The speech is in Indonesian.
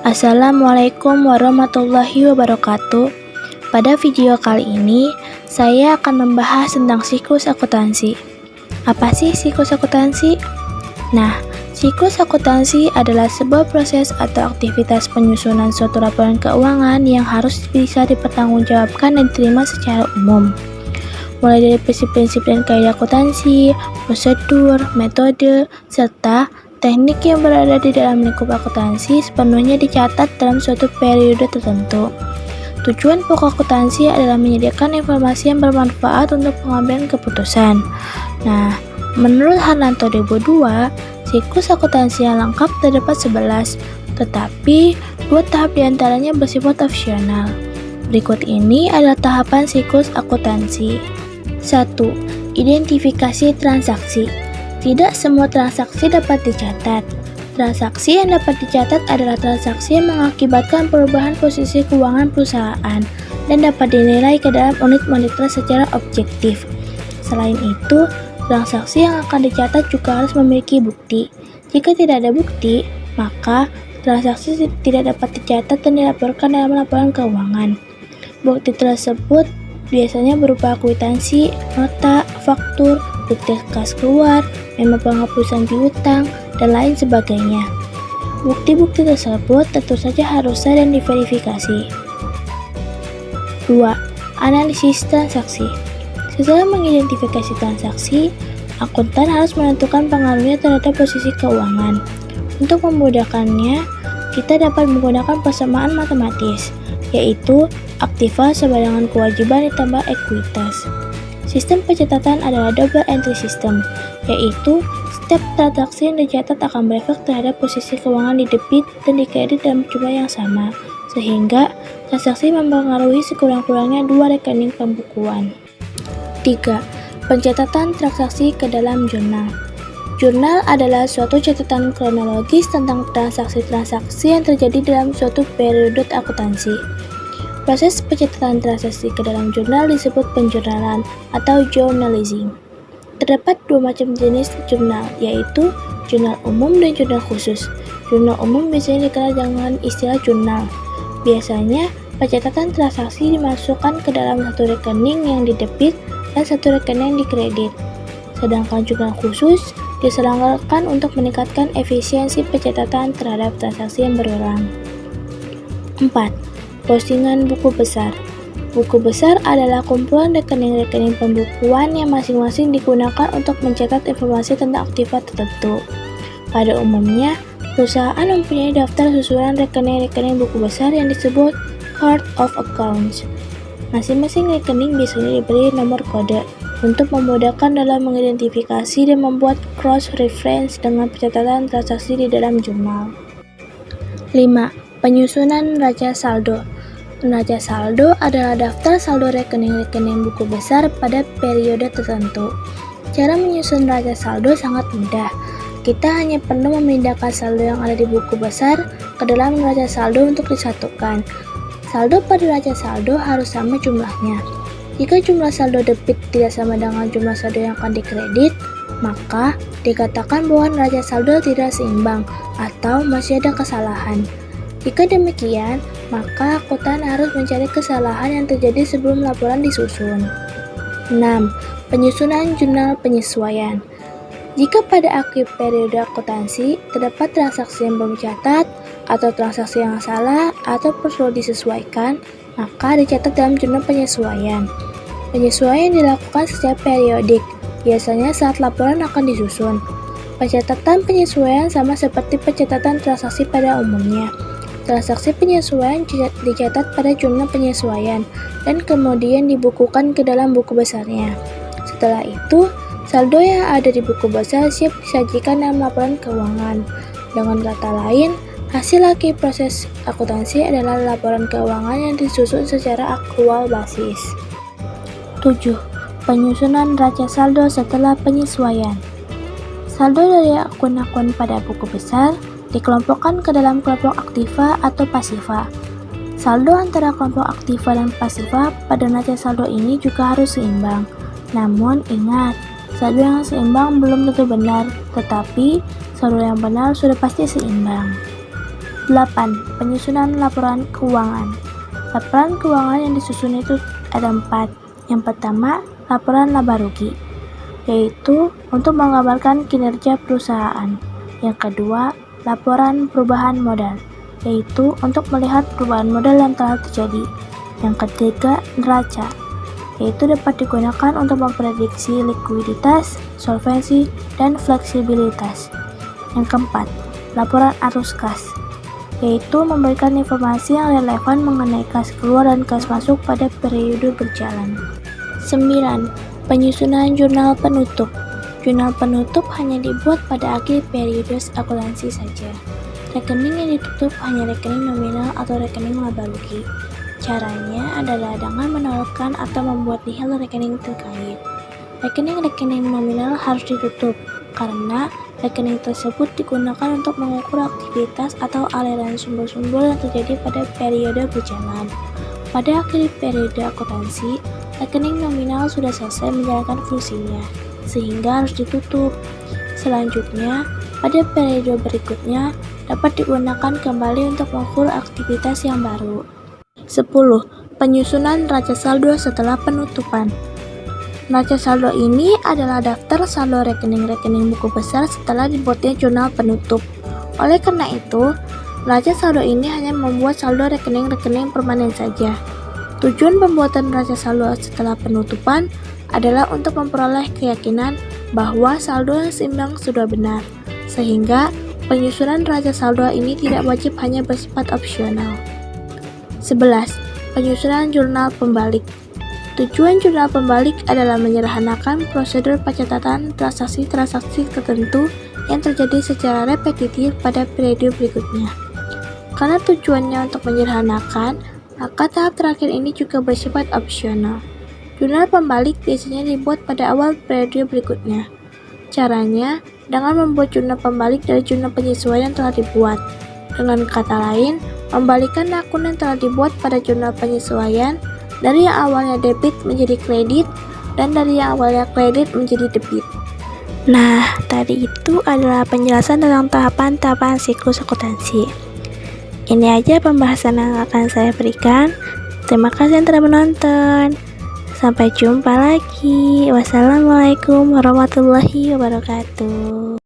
Assalamualaikum warahmatullahi wabarakatuh. Pada video kali ini, saya akan membahas tentang siklus akuntansi. Apa sih siklus akuntansi? Nah, siklus akuntansi adalah sebuah proses atau aktivitas penyusunan suatu laporan keuangan yang harus bisa dipertanggungjawabkan dan diterima secara umum. Mulai dari prinsip-prinsip dan kaidah akuntansi, prosedur, metode, serta teknik yang berada di dalam lingkup akuntansi sepenuhnya dicatat dalam suatu periode tertentu. Tujuan pokok akuntansi adalah menyediakan informasi yang bermanfaat untuk pengambilan keputusan. Nah, menurut Harnanto Debo II, siklus akuntansi yang lengkap terdapat 11, tetapi 2 tahap diantaranya bersifat opsional. Berikut ini adalah tahapan siklus akuntansi. 1. Identifikasi transaksi. Tidak semua transaksi dapat dicatat. Transaksi yang dapat dicatat adalah transaksi yang mengakibatkan perubahan posisi keuangan perusahaan dan dapat dinilai ke dalam unit moneter secara objektif. Selain itu, transaksi yang akan dicatat juga harus memiliki bukti. Jika tidak ada bukti, maka transaksi tidak dapat dicatat dan dilaporkan dalam laporan keuangan. Bukti tersebut biasanya berupa kwitansi, nota, faktur, bukti kas keluar, memo penghapusan piutang, dan lain sebagainya. Bukti-bukti tersebut tentu saja harus sah dan diverifikasi. 2. Analisis transaksi. Setelah mengidentifikasi transaksi, akuntan harus menentukan pengaruhnya terhadap posisi keuangan. Untuk memudahkannya, kita dapat menggunakan persamaan matematis, yaitu aktiva sama dengan kewajiban ditambah ekuitas. Sistem pencatatan adalah double entry system, yaitu setiap transaksi yang dicatat akan berefek terhadap posisi keuangan di debit dan di kredit dalam jumlah yang sama, sehingga transaksi mempengaruhi sekurang-kurangnya 2 rekening pembukuan. 3. Pencatatan transaksi ke dalam jurnal. Jurnal adalah suatu catatan kronologis tentang transaksi-transaksi yang terjadi dalam suatu periode akuntansi. Proses pencatatan transaksi ke dalam jurnal disebut penjurnalan atau journalism. Terdapat 2 macam jenis jurnal, yaitu jurnal umum dan jurnal khusus. Jurnal umum biasanya dikenal dengan istilah jurnal. Biasanya, pencatatan transaksi dimasukkan ke dalam satu rekening yang didebit dan satu rekening yang dikredit. Sedangkan jurnal khusus diselenggarakan untuk meningkatkan efisiensi pencatatan terhadap transaksi yang berulang. 4. Postingan buku besar. Buku besar adalah kumpulan rekening-rekening pembukuan yang masing-masing digunakan untuk mencatat informasi tentang aktiva tertentu. Pada umumnya, perusahaan mempunyai daftar susunan rekening-rekening buku besar yang disebut Chart of Accounts. Masing-masing rekening biasanya diberi nomor kode untuk memudahkan dalam mengidentifikasi dan membuat cross-reference dengan pencatatan transaksi di dalam jurnal. 5. Penyusunan neraca saldo. Neraca saldo adalah daftar saldo rekening-rekening buku besar pada periode tertentu. Cara menyusun neraca saldo sangat mudah. Kita hanya perlu memindahkan saldo yang ada di buku besar ke dalam neraca saldo untuk disatukan. Saldo pada neraca saldo harus sama jumlahnya. Jika jumlah saldo debit tidak sama dengan jumlah saldo yang akan dikredit, maka dikatakan bahwa neraca saldo tidak seimbang atau masih ada kesalahan. Jika demikian, maka akuntan harus mencari kesalahan yang terjadi sebelum laporan disusun. 6. Penyusunan jurnal penyesuaian. Jika pada akhir periode akuntansi terdapat transaksi yang belum dicatat, atau transaksi yang salah, atau perlu disesuaikan, maka dicatat dalam jurnal penyesuaian. Penyesuaian dilakukan secara periodik, biasanya saat laporan akan disusun. Pencatatan penyesuaian sama seperti pencatatan transaksi pada umumnya. Transaksi penyesuaian dicatat pada jurnal penyesuaian dan kemudian dibukukan ke dalam buku besarnya. Setelah itu, saldo yang ada di buku besar siap disajikan dalam laporan keuangan. Dengan kata lain, hasil akhir proses akuntansi adalah laporan keuangan yang disusun secara akrual basis. 7. Penyusunan neraca saldo setelah penyesuaian. Saldo dari akun-akun pada buku besar dikelompokkan ke dalam kelompok aktiva atau pasiva. Saldo antara kelompok aktiva dan pasiva pada neraca saldo ini juga harus seimbang. Namun ingat, saldo yang seimbang belum tentu benar, tetapi saldo yang benar sudah pasti seimbang. 8. Penyusunan laporan keuangan. Laporan keuangan yang disusun itu ada 4. Yang pertama, laporan laba rugi, yaitu untuk menggambarkan kinerja perusahaan. Yang kedua, laporan perubahan modal, yaitu untuk melihat perubahan modal yang telah terjadi. Yang ketiga, neraca, yaitu dapat digunakan untuk memprediksi likuiditas, solvensi, dan fleksibilitas. Yang keempat, laporan arus kas, yaitu memberikan informasi yang relevan mengenai kas keluar dan kas masuk pada periode berjalan. 9. Penyusunan jurnal penutup. Jurnal penutup hanya dibuat pada akhir periode akuntansi saja. Rekening yang ditutup hanya rekening nominal atau rekening laba rugi. Caranya adalah dengan menolakkan atau membuat nihil rekening terkait. Rekening-rekening nominal harus ditutup karena rekening tersebut digunakan untuk mengukur aktivitas atau aliran sumber-sumber yang terjadi pada periode berjalan. Pada akhir periode akuntansi, rekening nominal sudah selesai menjalankan fungsinya, sehingga harus ditutup. Selanjutnya, pada periode berikutnya dapat digunakan kembali untuk mengukur aktivitas yang baru. 10. Penyusunan neraca saldo setelah penutupan. Neraca saldo ini adalah daftar saldo rekening-rekening buku besar setelah dibuatnya jurnal penutup. Oleh karena itu, neraca saldo ini hanya membuat saldo rekening-rekening permanen saja. Tujuan pembuatan neraca saldo setelah penutupan adalah untuk memperoleh keyakinan bahwa saldo yang seimbang sudah benar, sehingga penyusunan neraca saldo ini tidak wajib, hanya bersifat opsional. 11. Penyusunan jurnal pembalik. Tujuan jurnal pembalik adalah menyederhanakan prosedur pencatatan transaksi-transaksi tertentu yang terjadi secara repetitif pada periode berikutnya. Karena tujuannya untuk menyederhanakan, maka tahap terakhir ini juga bersifat opsional. Jurnal pembalik biasanya dibuat pada awal periode berikutnya. Caranya dengan membuat jurnal pembalik dari jurnal penyesuaian yang telah dibuat. Dengan kata lain, membalikkan akun yang telah dibuat pada jurnal penyesuaian dari yang awalnya debit menjadi kredit, dan dari yang awalnya kredit menjadi debit. Nah, tadi itu adalah penjelasan tentang tahapan-tahapan siklus akuntansi. Ini aja pembahasan yang akan saya berikan. Terima kasih yang telah menonton. Sampai jumpa lagi. Wassalamualaikum warahmatullahi wabarakatuh.